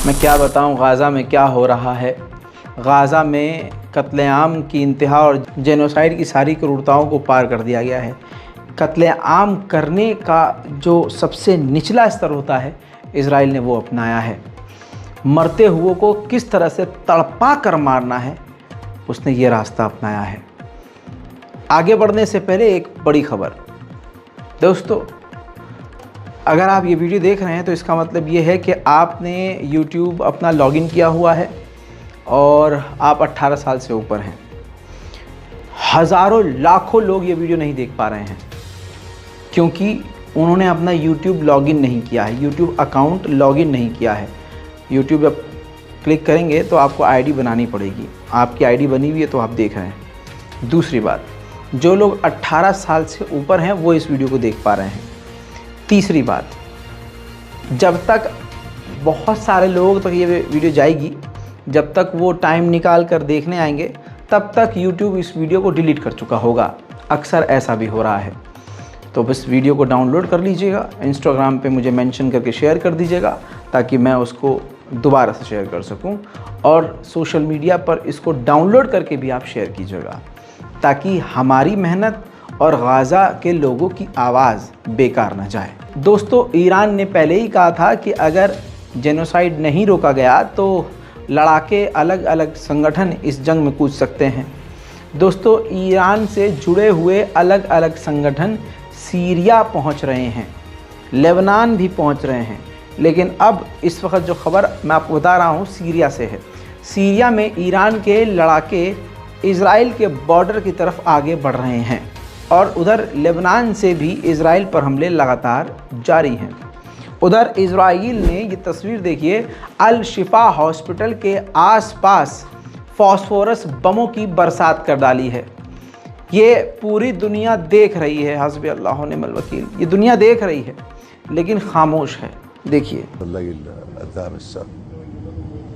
मैं क्या बताऊं गाज़ा में क्या हो रहा है। गाज़ा में कत्लेआम की इंतहा और जेनोसाइड की सारी क्रूरताओं को पार कर दिया गया है। कत्लेआम करने का जो सबसे निचला स्तर होता है, इज़राइल ने वो अपनाया है। मरते हुओं को किस तरह से तड़पा कर मारना है, उसने ये रास्ता अपनाया है। आगे बढ़ने से पहले एक बड़ी खबर दोस्तों, अगर आप ये वीडियो देख रहे हैं तो इसका मतलब ये है कि आपने YouTube अपना लॉगिन किया हुआ है और आप 18 साल से ऊपर हैं। हज़ारों लाखों लोग ये वीडियो नहीं देख पा रहे हैं क्योंकि उन्होंने अपना YouTube लॉगिन नहीं किया है, YouTube अकाउंट लॉगिन नहीं किया है। YouTube आप क्लिक करेंगे तो आपको आईडी बनानी पड़ेगी। आपकी आईडी बनी हुई है तो आप देख रहे हैं। दूसरी बात, जो लोग 18 साल से ऊपर हैं वो इस वीडियो को देख पा रहे हैं। तीसरी बात, जब तक बहुत सारे लोग तक ये वीडियो जाएगी, जब तक वो टाइम निकाल कर देखने आएंगे, तब तक YouTube इस वीडियो को डिलीट कर चुका होगा। अक्सर ऐसा भी हो रहा है। तो बस वीडियो को डाउनलोड कर लीजिएगा, इंस्टाग्राम पे मुझे मेंशन करके शेयर कर दीजिएगा ताकि मैं उसको दोबारा से शेयर कर सकूं, और सोशल मीडिया पर इसको डाउनलोड करके भी आप शेयर कीजिएगा ताकि हमारी मेहनत और गाज़ा के लोगों की आवाज़ बेकार न जाए। दोस्तों, ईरान ने पहले ही कहा था कि अगर जेनोसाइड नहीं रोका गया तो लड़ाके अलग अलग संगठन इस जंग में कूद सकते हैं। दोस्तों, ईरान से जुड़े हुए अलग अलग संगठन सीरिया पहुंच रहे हैं, लेबनान भी पहुंच रहे हैं, लेकिन अब इस वक्त जो खबर मैं आपको बता रहा हूं सीरिया से है। सीरिया में ईरान के लड़ाके इज़राइल के बॉर्डर की तरफ आगे बढ़ रहे हैं और उधर लेबनान से भी इज़राइल पर हमले लगातार जारी हैं। उधर इज़राइल ने ये तस्वीर देखिए, अल शिफा हॉस्पिटल के आसपास फॉस्फोरस बमों की बरसात कर डाली है। ये पूरी दुनिया देख रही है, हस्बी अल्लाह व निअमल वकील, ये दुनिया देख रही है लेकिन खामोश है। देखिए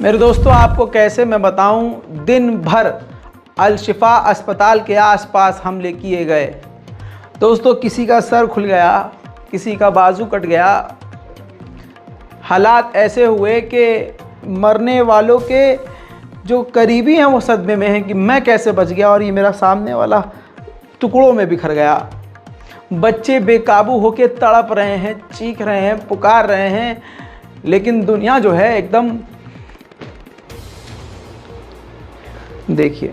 मेरे दोस्तों, आपको कैसे मैं बताऊं, दिन भर अल शिफा अस्पताल के आसपास हमले किए गए। दोस्तों, किसी का सर खुल गया, किसी का बाजू कट गया। हालात ऐसे हुए कि मरने वालों के जो करीबी हैं वो सदमे में हैं कि मैं कैसे बच गया और ये मेरा सामने वाला टुकड़ों में बिखर गया। बच्चे बेकाबू होके तड़प रहे हैं, चीख रहे हैं, पुकार रहे हैं, लेकिन दुनिया जो है एकदम, देखिए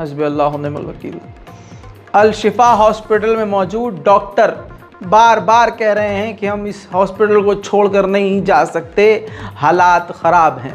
हस्बी अल्लाह व निअमल वकील। अल शिफा हॉस्पिटल में मौजूद डॉक्टर बार बार कह रहे हैं कि हम इस हॉस्पिटल को छोड़कर नहीं जा सकते, हालात ख़राब हैं।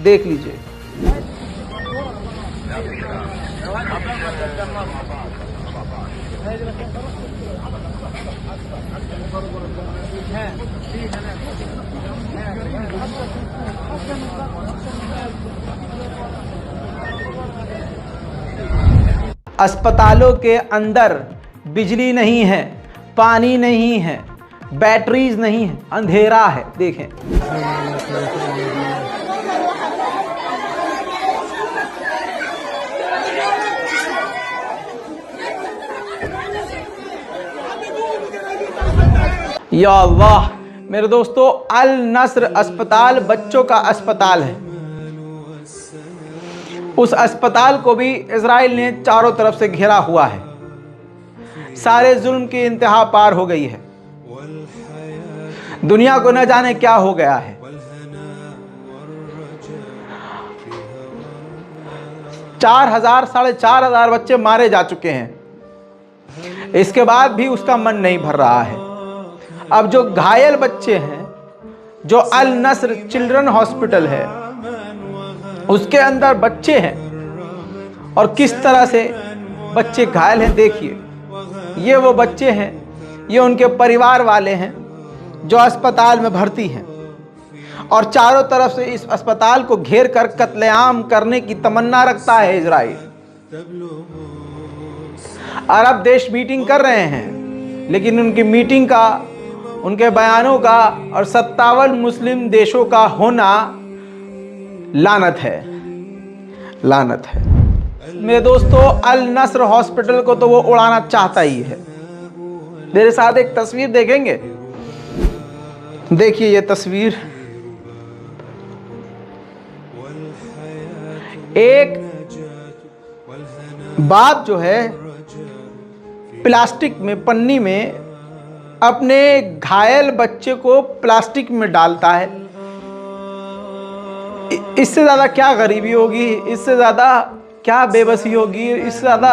देख लीजिए। अस्पतालों के अंदर बिजली नहीं है, पानी नहीं है, बैटरीज नहीं है, अंधेरा है। देखें, या अल्लाह। मेरे दोस्तों, अल नस्र अस्पताल बच्चों का अस्पताल है। उस अस्पताल को भी इजराइल ने चारों तरफ से घेरा हुआ है। सारे जुल्म की इंतहा पार हो गई है। दुनिया को न जाने क्या हो गया है। साढ़े चार हजार बच्चे मारे जा चुके हैं। इसके बाद भी उसका मन नहीं भर रहा है। अब जो घायल बच्चे हैं, जो अल नस्र चिल्ड्रन हॉस्पिटल है, उसके अंदर बच्चे हैं और किस तरह से बच्चे घायल हैं। देखिए, ये वो बच्चे हैं, ये उनके परिवार वाले हैं जो अस्पताल में भर्ती हैं और चारों तरफ से इस अस्पताल को घेर कर कत्लेआम करने की तमन्ना रखता है इजराइल। अरब देश मीटिंग कर रहे हैं, लेकिन उनकी मीटिंग का, उनके बयानों का और 57 मुस्लिम देशों का होना लानत है, लानत है। मेरे दोस्तों, अल नस्र हॉस्पिटल को तो वो उड़ाना चाहता ही है। मेरे साथ एक तस्वीर देखेंगे। देखिए ये तस्वीर, एक बाप जो है प्लास्टिक में, पन्नी में अपने घायल बच्चे को प्लास्टिक में डालता है। इससे ज्यादा क्या गरीबी होगी, इससे ज्यादा क्या बेबसी होगी, इससे ज्यादा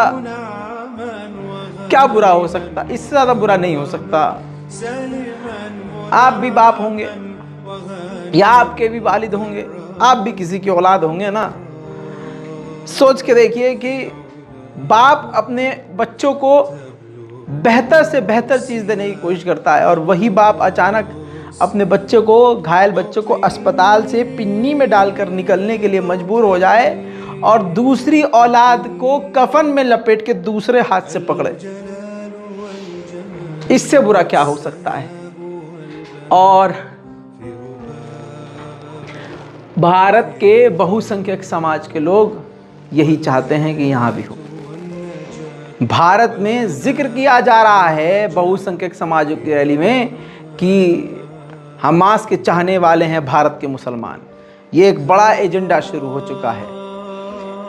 क्या बुरा हो सकता, इससे ज्यादा बुरा नहीं हो सकता। आप भी बाप होंगे या आपके भी वालिद होंगे, आप भी किसी की औलाद होंगे ना। सोच के देखिए कि बाप अपने बच्चों को बेहतर से बेहतर चीज़ देने की कोशिश करता है और वही बाप अचानक अपने बच्चे को, घायल बच्चे को अस्पताल से पिन्नी में डालकर निकलने के लिए मजबूर हो जाए और दूसरी औलाद को कफन में लपेट के दूसरे हाथ से पकड़े। इससे बुरा क्या हो सकता है। और भारत के बहुसंख्यक समाज के लोग यही चाहते हैं कि यहाँ भी हो। भारत में जिक्र किया जा रहा है बहुसंख्यक समाजों की रैली में कि हमास के चाहने वाले हैं भारत के मुसलमान। ये एक बड़ा एजेंडा शुरू हो चुका है।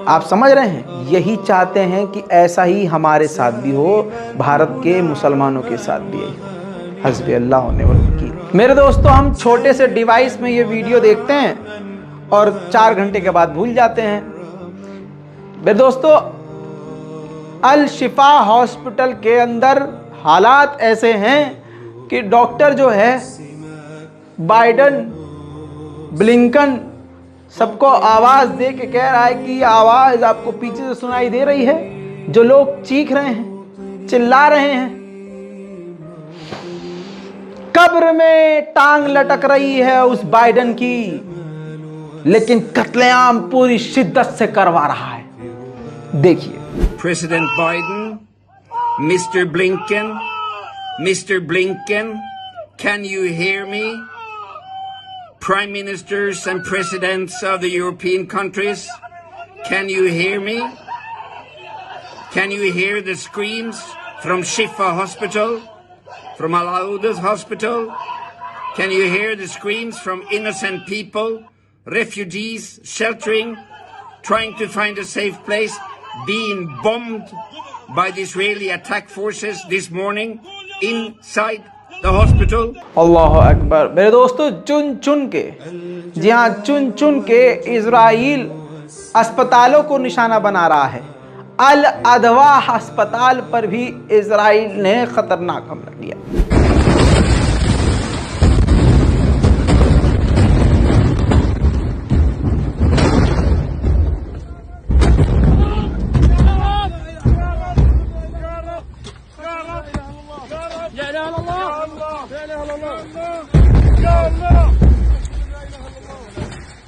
आप समझ रहे हैं, यही चाहते हैं कि ऐसा ही हमारे साथ भी हो, भारत के मुसलमानों के साथ भी यही हो। हस्बी अल्लाह होने वाली। मेरे दोस्तों, हम छोटे से डिवाइस में ये वीडियो देखते हैं और 4 घंटे के बाद भूल जाते हैं। मेरे दोस्तों, अल शिफा हॉस्पिटल के अंदर हालात ऐसे हैं कि डॉक्टर जो है, बाइडन, ब्लिंकन, सबको आवाज़ दे के कह रहा है कि आवाज़ आपको पीछे से सुनाई दे रही है, जो लोग चीख रहे हैं, चिल्ला रहे हैं। कब्र में टांग लटक रही है उस बाइडन की, लेकिन कत्लेआम पूरी शिद्दत से करवा रहा है। देखिए, President Biden, Mr. Blinken, can you hear me? Prime ministers and presidents of the European countries, can you hear me? Can you hear the screams from Shifa Hospital, from Al-Auda's Hospital? Can you hear the screams from innocent people, refugees sheltering, trying to find a safe place, being bombed by the Israeli attack forces this morning inside the hospital? अल्लाह अकबर। मेरे दोस्तों, चुन चुन के, जी हाँ, चुन चुन के Israel अस्पतालों को निशाना बना रहा है। अल अदवा अस्पताल पर भी इजराइल ने खतरनाक हमला किया।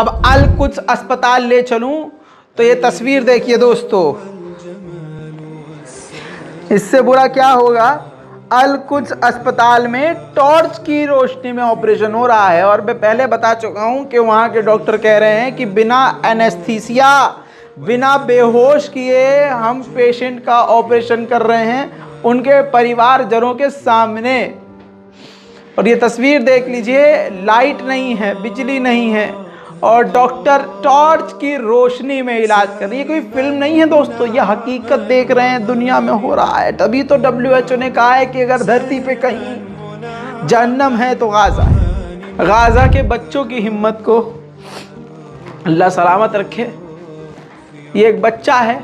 अब अल कुछ अस्पताल ले चलूं तो ये तस्वीर देखिए दोस्तों, इससे बुरा क्या होगा। अल कुछ अस्पताल में टॉर्च की रोशनी में ऑपरेशन हो रहा है और मैं पहले बता चुका हूं कि वहां के डॉक्टर कह रहे हैं कि बिना एनेस्थीसिया, बिना बेहोश किए हम पेशेंट का ऑपरेशन कर रहे हैं उनके परिवारजनों के सामने। और ये तस्वीर देख लीजिए, लाइट नहीं है, बिजली नहीं है और डॉक्टर टॉर्च की रोशनी में इलाज कर रही है। कोई फिल्म नहीं है दोस्तों, ये हकीकत देख रहे हैं, दुनिया में हो रहा है। तभी तो WHO ने कहा है कि अगर धरती पे कहीं जहन्नम है तो गाजा है। गाजा के बच्चों की हिम्मत को अल्लाह सलामत रखे। ये एक बच्चा है,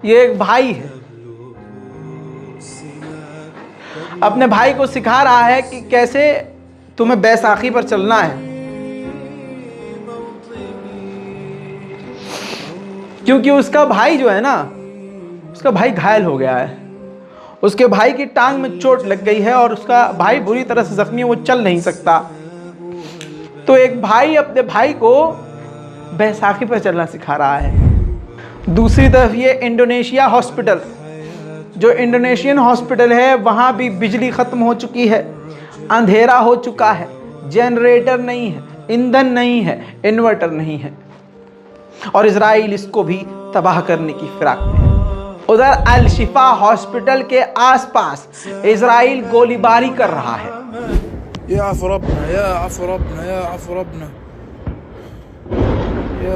ये एक भाई है, अपने भाई को सिखा रहा है कि कैसे तुम्हें बैसाखी पर चलना है, क्योंकि उसका भाई जो है ना, उसका भाई घायल हो गया है, उसके भाई की टांग में चोट लग गई है और उसका भाई बुरी तरह से जख्मी है, वो चल नहीं सकता। तो एक भाई अपने भाई को बैसाखी पर चलना सिखा रहा है। दूसरी तरफ ये इंडोनेशिया हॉस्पिटल, जो इंडोनेशियन हॉस्पिटल है, वहाँ भी बिजली ख़त्म हो चुकी है, अंधेरा हो चुका है, जनरेटर नहीं है, ईंधन नहीं है, इन्वर्टर नहीं है और इजराइल इसको भी तबाह करने की फिराक में है। उधर अल शिफा हॉस्पिटल के आसपास इजराइल गोलीबारी कर रहा है। या अफ़ु रब्ना, या अफ़ु रब्ना, या अफ़ु रब्ना, या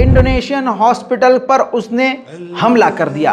इंडोनेशियन हॉस्पिटल पर उसने हमला कर दिया।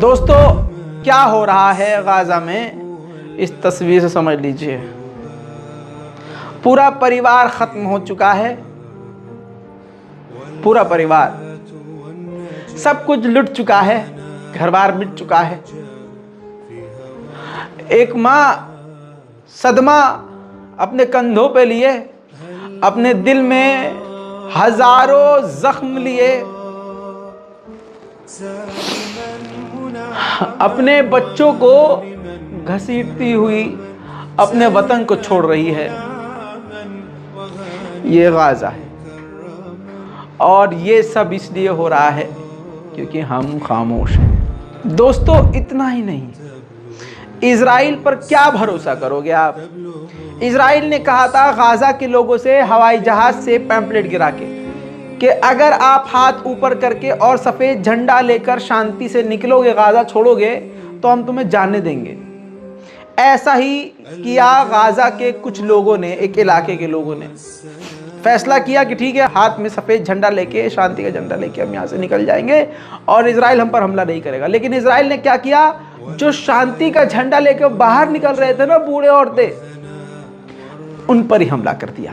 दोस्तों क्या हो रहा है गाजा में, इस तस्वीर से समझ लीजिए। पूरा परिवार खत्म हो चुका है, पूरा परिवार, सब कुछ लुट चुका है, घर बार मिट चुका है। एक माँ सदमा अपने कंधों पे लिए, अपने दिल में हजारों जख्म लिए, अपने बच्चों को घसीटती हुई अपने वतन को छोड़ रही है। ये गाजा है और ये सब इसलिए हो रहा है क्योंकि हम खामोश हैं। दोस्तों इतना ही नहीं, इजराइल पर क्या भरोसा करोगे आप। इजराइल ने कहा था गाजा के लोगों से हवाई जहाज से पैम्पलेट गिरा के कि अगर आप हाथ ऊपर करके और सफ़ेद झंडा लेकर शांति से निकलोगे, गाजा छोड़ोगे, तो हम तुम्हें जाने देंगे। ऐसा ही किया गाजा के कुछ लोगों ने, एक इलाके के लोगों ने फैसला किया कि ठीक है, हाथ में सफ़ेद झंडा लेके, शांति का झंडा लेके हम यहाँ से निकल जाएंगे और इजराइल हम पर हमला नहीं करेगा। लेकिन इजराइल ने क्या किया, जो शांति का झंडा लेके बाहर निकल रहे थे ना, बूढ़े औरतें, उन पर ही हमला कर दिया।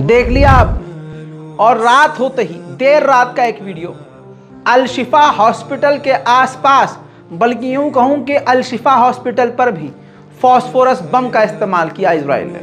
देख लिया आप। और रात होते ही, देर रात का एक वीडियो अल शिफा हॉस्पिटल के आसपास, बल्कि यूं कहूं कि अल शिफा हॉस्पिटल पर भी फास्फोरस बम का इस्तेमाल किया इजराइल ने।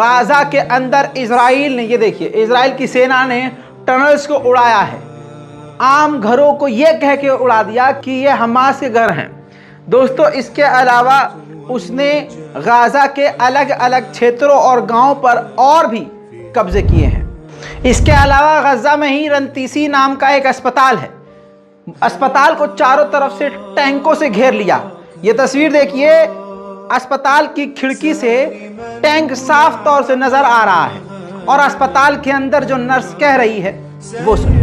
गाजा के अंदर इजराइल ने, ये देखिए, इजराइल की सेना ने टनल्स को उड़ाया है। आम घरों को यह कह के उड़ा दिया कि ये हमास के घर हैं। दोस्तों, इसके अलावा उसने गाजा के अलग अलग क्षेत्रों और गांवों पर और भी कब्जे किए हैं। इसके अलावा गाजा में ही रंतीसी नाम का एक अस्पताल है। अस्पताल को चारों तरफ से टैंकों से घेर लिया। ये तस्वीर देखिए, अस्पताल की खिड़की से टैंक साफ तौर से नजर आ रहा है और अस्पताल के अंदर जो नर्स कह रही है वो सुनिए।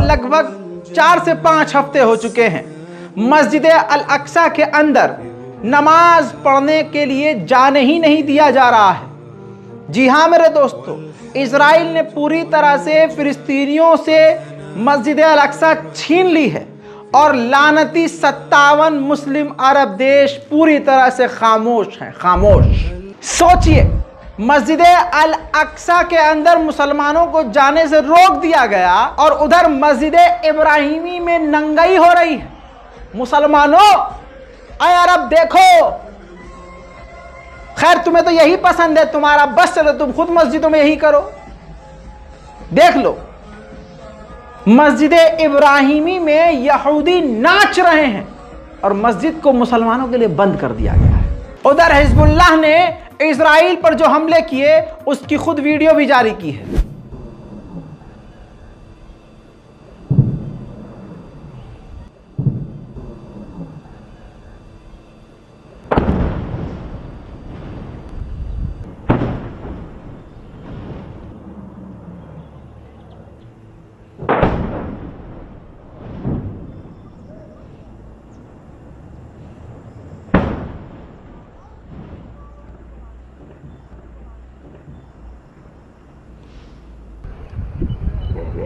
लगभग 4 से 5 हफ्ते हो चुके हैं मस्जिद अल अक्सा के अंदर नमाज पढ़ने के लिए जाने ही नहीं दिया जा रहा है। जी हाँ मेरे दोस्तों, इजराइल ने पूरी तरह से फिलिस्तीनियों से मस्जिद अल अक्सा छीन ली है और लानती 57 मुस्लिम अरब देश पूरी तरह से खामोश हैं, खामोश। सोचिए, मस्जिद अल अक्सा के अंदर मुसलमानों को जाने से रोक दिया गया और उधर मस्जिद इब्राहिमी में नंगाई हो रही है। मुसलमानों, अय अरब देखो, खैर तुम्हें तो यही पसंद है, तुम्हारा बस चलो, तुम खुद मस्जिदों में यही करो। देख लो, मस्जिद इब्राहिमी में यहूदी नाच रहे हैं और मस्जिद को मुसलमानों के लिए बंद कर दिया गया है। उधर हिजबुल्लाह ने इजराइल पर जो हमले किए उसकी खुद वीडियो भी जारी की है।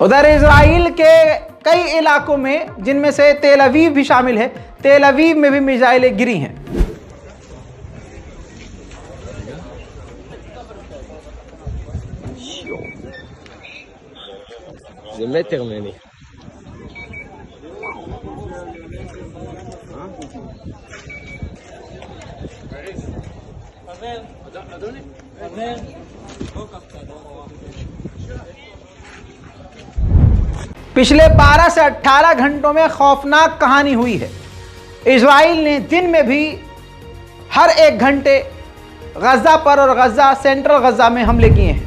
उधर इजराइल के कई इलाकों में, जिनमें से तेल अवीव भी शामिल है, तेल अवीव में भी मिसाइलें गिरी हैं। זה מטר ממני. पिछले 12 से 18 घंटों में खौफनाक कहानी हुई है। इजराइल ने दिन में भी हर 1 घंटे गजा पर और गजा सेंट्रल गजा में हमले किए हैं।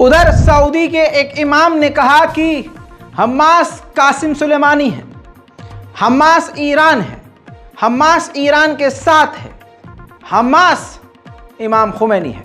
उधर सऊदी के एक इमाम ने कहा कि हमास कासिम सुलेमानी है, हमास ईरान है, हमास ईरान के साथ है, हमास इमाम खुमैनी है।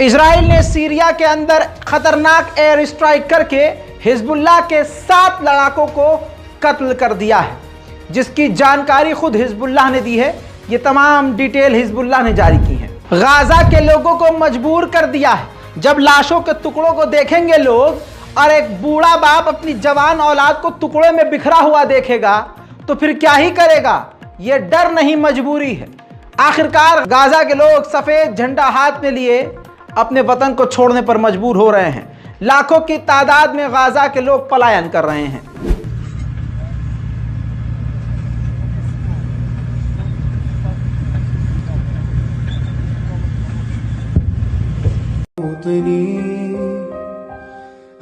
इजराइल ने सीरिया के अंदर खतरनाक एयर स्ट्राइक करके हिजबुल्लाह के 7 लड़ाकों को कत्ल कर दिया है, जिसकी जानकारी खुद हिजबुल्लाह ने दी है। ये तमाम डिटेल हिजबुल्लाह ने जारी की है। गाजा के लोगों को मजबूर कर दिया है। जब लाशों के टुकड़ों को देखेंगे लोग और एक बूढ़ा बाप अपनी जवान औलाद को टुकड़ों में बिखरा हुआ देखेगा तो फिर क्या ही करेगा। ये डर नहीं मजबूरी है। आखिरकार गाजा के लोग सफेद झंडा हाथ में लिए अपने वतन को छोड़ने पर मजबूर हो रहे हैं। लाखों की तादाद में गाजा के लोग पलायन कर रहे हैं।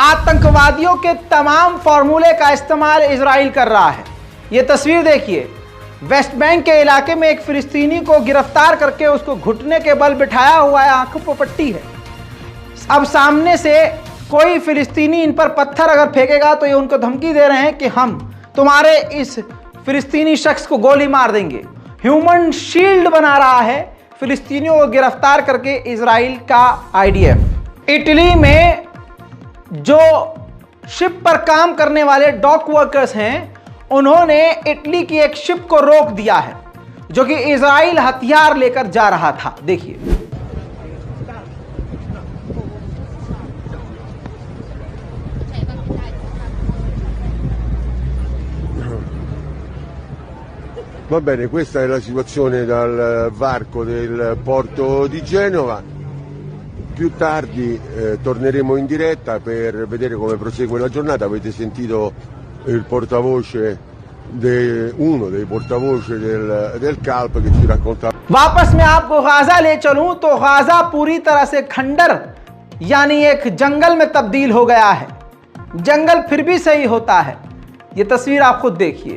आतंकवादियों के तमाम फॉर्मूले का इस्तेमाल इजराइल कर रहा है। ये तस्वीर देखिए, वेस्ट बैंक के इलाके में एक फिलिस्तीनी को गिरफ्तार करके उसको घुटने के बल बिठाया हुआ है, आंखों पर पट्टी है। अब सामने से कोई फिलिस्तीनी इन पर पत्थर अगर फेंकेगा तो ये उनको धमकी दे रहे हैं कि हम तुम्हारे इस फिलिस्तीनी शख्स को गोली मार देंगे। ह्यूमन शील्ड बना रहा है फिलिस्तीनियों को गिरफ्तार करके इजराइल का आईडीएफ। इटली में जो शिप पर काम करने वाले डॉक वर्कर्स हैं, उन्होंने इटली की एक शिप को रोक दिया है जो कि इजराइल हथियार लेकर जा रहा था। देखिए, Va bene, questa è la situazione dal varco del porto di Genova. Più tardi torneremo in diretta per vedere come prosegue la giornata. Avete sentito il portavoce, uno dei portavoce del CALP che ci raccontava। वापस मैं आपको Gaza ले चलूं तो Gaza पूरी तरह से खंडर यानी एक जंगल में तब्दील हो गया है। जंगल फिर भी सही होता है। ये तस्वीर आप खुद देखिए।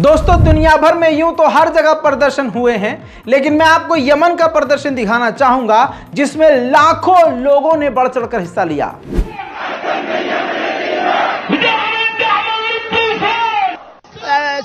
दोस्तों, दुनिया भर में यूं तो हर जगह प्रदर्शन हुए हैं, लेकिन मैं आपको यमन का प्रदर्शन दिखाना चाहूंगा जिसमें लाखों लोगों ने बढ़ चढ़कर हिस्सा लिया।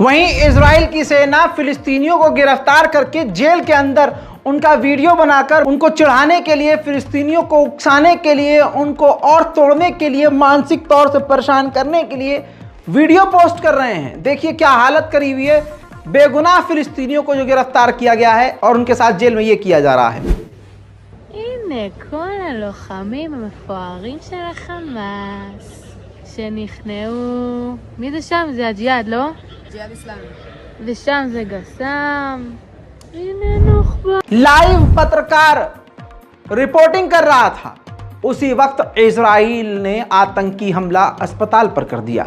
वहीं इजराइल की सेना फिलिस्तीनियों को गिरफ्तार करके जेल के अंदर उनका वीडियो बनाकर उनको चिढ़ाने के लिए, फिलिस्तीनियों को उकसाने के लिए, उनको और तोड़ने के लिए, मानसिक तौर से परेशान करने के लिए वीडियो पोस्ट कर रहे हैं। देखिए क्या हालत करी हुई है बेगुनाह फिलिस्तीनियों को जो गिरफ्तार किया गया है और उनके साथ जेल में ये किया जा रहा है। הנה כל הלוחמים המפוארים של החמאס שנכנעו. מי זה שם? זה הג'יהאד, לא? ג'יהאד איסלאמי. ושם זה גסם. הנה נוח'בה. लाइव पत्रकार रिपोर्टिंग कर रहा था, उसी वक्त इजराइल ने आतंकी हमला अस्पताल पर कर दिया।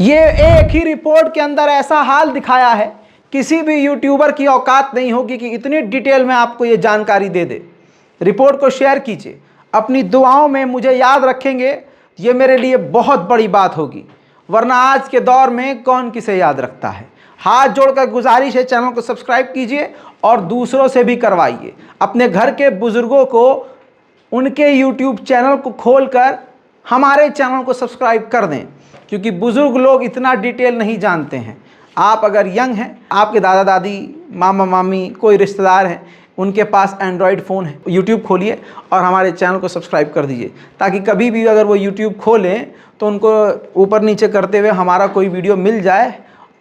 ये एक ही रिपोर्ट के अंदर ऐसा हाल दिखाया है, किसी भी यूट्यूबर की औकात नहीं होगी कि इतनी डिटेल में आपको ये जानकारी दे दे। रिपोर्ट को शेयर कीजिए, अपनी दुआओं में मुझे याद रखेंगे, ये मेरे लिए बहुत बड़ी बात होगी, वरना आज के दौर में कौन किसे याद रखता है। हाथ जोड़कर गुजारिश है, चैनल को सब्सक्राइब कीजिए और दूसरों से भी करवाइए। अपने घर के बुजुर्गों को उनके यूट्यूब चैनल को खोलकर हमारे चैनल को सब्सक्राइब कर दें, क्योंकि बुजुर्ग लोग इतना डिटेल नहीं जानते हैं। आप अगर यंग हैं, आपके दादा दादी, मामा मामी, कोई रिश्तेदार हैं, उनके पास एंड्रॉयड फ़ोन है, यूट्यूब खोलिए और हमारे चैनल को सब्सक्राइब कर दीजिए, ताकि कभी भी अगर वो यूट्यूब खोलें तो उनको ऊपर नीचे करते हुए हमारा कोई वीडियो मिल जाए,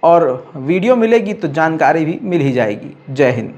और वीडियो मिलेगी तो जानकारी भी मिल ही जाएगी। जय हिंद।